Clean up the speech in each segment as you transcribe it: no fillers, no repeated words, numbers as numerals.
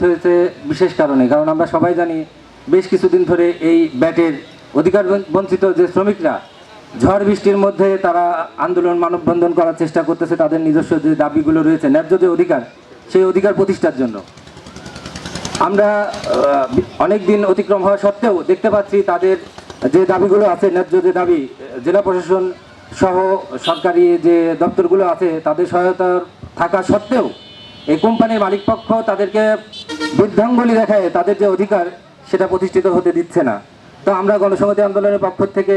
হয়েছে বিশেষ কারণে, কারণ আমরা সবাই জানি বেশ কিছুদিন ধরে এই ব্যাটের অধিকার বঞ্চিত যে শ্রমিকরা ঝড় বৃষ্টির মধ্যে তারা আন্দোলন মানববন্ধন করার চেষ্টা করতেছে তাদের নিজস্ব যে দাবিগুলো রয়েছে, ন্যায্য যে অধিকার, সেই অধিকার প্রতিষ্ঠার জন্য। আমরা অনেক দিন অতিক্রম হওয়া সত্ত্বেও দেখতে পাচ্ছি তাদের যে দাবিগুলো আছে, ন্যায্য যে দাবি, জেলা প্রশাসন সহ সরকারি যে দপ্তরগুলো আছে তাদের সহায়তা থাকা সত্ত্বেও এই কোম্পানির মালিকপক্ষ তাদেরকে বৃদ্ধাঙ্গুলি দেখায় তাদের যে অধিকার সেটা প্রতিষ্ঠিত হতে দিচ্ছে না। তো আমরা গণসংহতি আন্দোলনের পক্ষ থেকে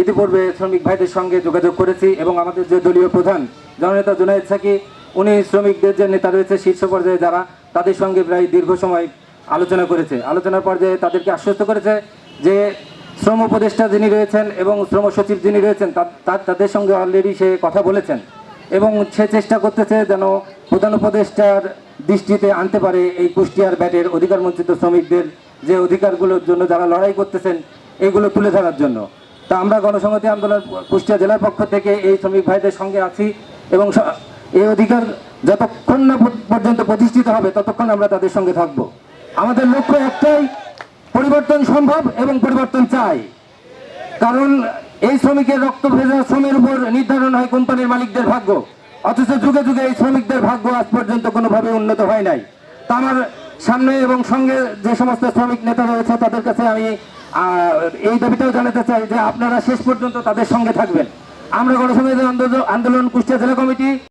ইতিপূর্বে শ্রমিক ভাইদের সঙ্গে যোগাযোগ করেছি এবং আমাদের যে দলীয় প্রধান জননেতা জুনায়েদ সাকি, উনি শ্রমিকদের যে নেতা রয়েছে শীর্ষ পর্যায়ে যারা, তাদের সঙ্গে প্রায় দীর্ঘ সময় আলোচনা করেছে। আলোচনার পর্যায়ে তাদেরকে আশ্বস্ত করেছে যে শ্রম উপদেষ্টা যিনি রয়েছেন এবং শ্রম সচিব যিনি রয়েছেন তাদের সঙ্গে অলরেডি সে কথা বলেছেন এবং সে চেষ্টা করতেছে যেন প্রধান উপদেষ্টার দৃষ্টিতে আনতে পারে এই কুষ্টিয়ার ব্যাটের অধিকার বঞ্চিত শ্রমিকদের যে অধিকারগুলোর জন্য যারা লড়াই করতেছেন এইগুলো তুলে ধরার জন্য। তা আমরা গণসংহতি আন্দোলন কুষ্টিয়া জেলার পক্ষ থেকে এই শ্রমিক ভাইদের সঙ্গে আছি এবং এই অধিকার যতক্ষণ না পর্যন্ত প্রতিষ্ঠিত হবে ততক্ষণ আমরা তাদের সঙ্গে থাকব। আমাদের লক্ষ্য একটাই, পরিবর্তন সম্ভব এবং পরিবর্তন চাই। কারণ এই শ্রমিকের রক্ত ভেজা শ্রমের উপর নির্ধারণ হয় কোম্পানির মালিকদের ভাগ্য, অথচ যুগে যুগে এই শ্রমিকদের ভাগ্য আজ পর্যন্ত কোনোভাবে উন্নত হয় নাই। তা আমার সামনে এবং সঙ্গে যে সমস্ত শ্রমিক নেতা রয়েছে তাদের কাছে আমি এই দাবিটাও জানাতে চাই যে আপনারা শেষ পর্যন্ত তাদের সঙ্গে থাকবেন। আমরা গণসংহতি আন্দোলন কুষ্টিয়া জেলা কমিটি